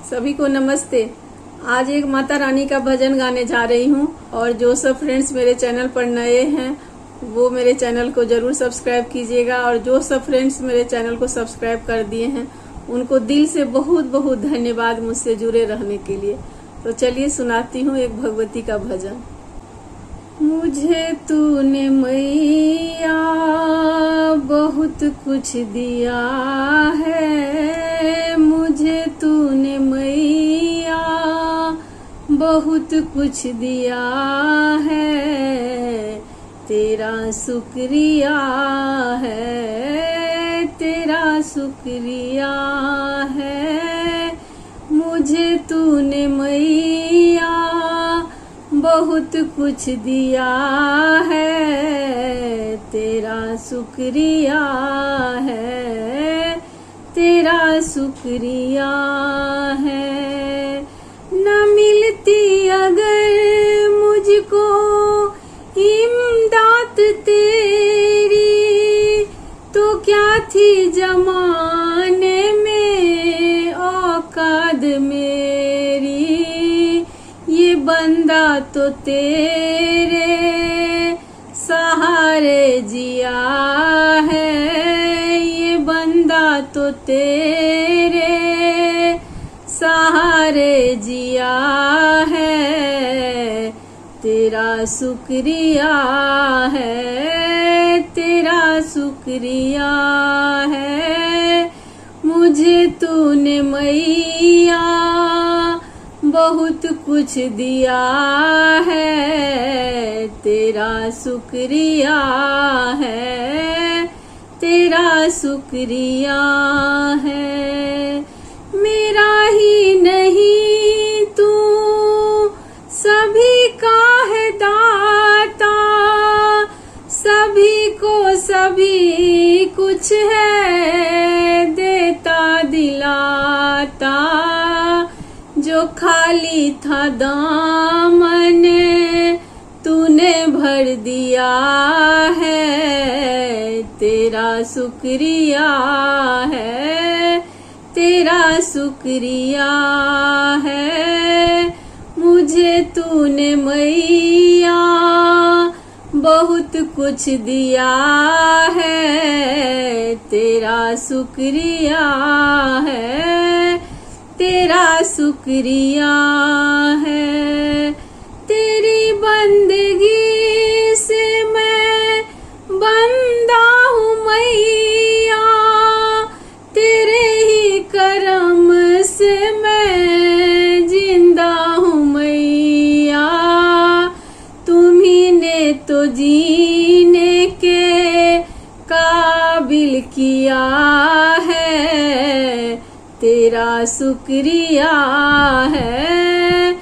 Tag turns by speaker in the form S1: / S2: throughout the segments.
S1: सभी को नमस्ते। आज एक माता रानी का भजन गाने जा रही हूँ और जो सब फ्रेंड्स मेरे चैनल पर नए हैं वो मेरे चैनल को जरूर सब्सक्राइब कीजिएगा और जो सब फ्रेंड्स मेरे चैनल को सब्सक्राइब कर दिए हैं उनको दिल से बहुत बहुत धन्यवाद मुझसे जुड़े रहने के लिए। तो चलिए सुनाती हूँ एक भगवती का भजन। मुझे तूने मैया बहुत कुछ दिया है, मुझे तूने मैया बहुत कुछ दिया है, तेरा शुक्रिया है, तेरा शुक्रिया है। मुझे तूने मैया बहुत कुछ दिया है, तेरा शुक्रिया है, तेरा शुक्रिया है। न मिलती अगर मुझको इमदाद तेरी तो क्या थी जमाने में औकात मेरी। ये बंदा तो तेरे सहारे जिया है, ये बंदा तो तेरे सहारे जिया है, तेरा शुक्रिया है, तेरा शुक्रिया है। मुझे तूने मैया बहुत कुछ दिया है, तेरा शुक्रिया है, तेरा शुक्रिया है। मेरा ही नहीं तू सभी का है दाता, सभी को सभी कुछ है देता दिलाता। जो खाली था दामन तूने भर दिया है, तेरा शुक्रिया है, तेरा शुक्रिया है। मुझे तूने मैया बहुत कुछ दिया है, तेरा शुक्रिया है, तेरा शुक्रिया है। तेरी बंदगी से मैं बंदा हूँ मैया, तेरे ही करम से मैं जिंदा हूँ मैया। तुम्ही ने तो जीने के काबिल किया है, तेरा शुक्रिया है,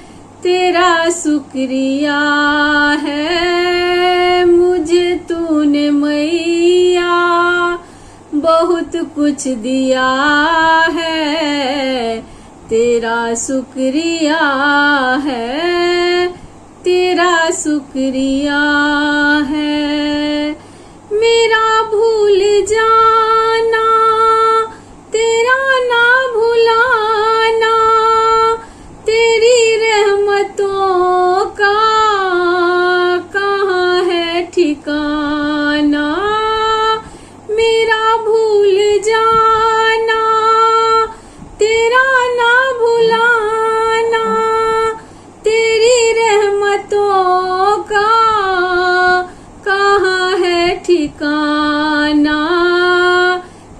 S1: तेरा शुक्रिया है। मुझे तूने मैया बहुत कुछ दिया है, तेरा शुक्रिया है, तेरा शुक्रिया है। मेरा भूल जाना तेरा ना भुलाना, तेरी रहमतों का कहाँ है ठिकाना। मेरा भूल जाना तेरा ना भुलाना, तेरी रहमतों का कहाँ है ठिकाना।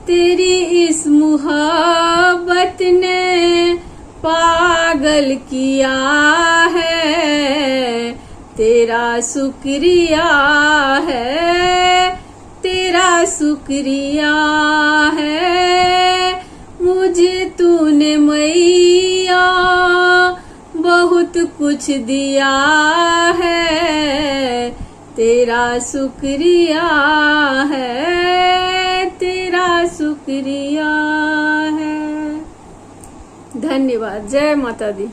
S1: तेरी इस मोहब्बत ने पागल किया है, तेरा शुक्रिया है, तेरा शुक्रिया है। मुझे तूने मैया बहुत कुछ दिया है, तेरा शुक्रिया है, तेरा शुक्रिया है। धन्यवाद। जय माता दी।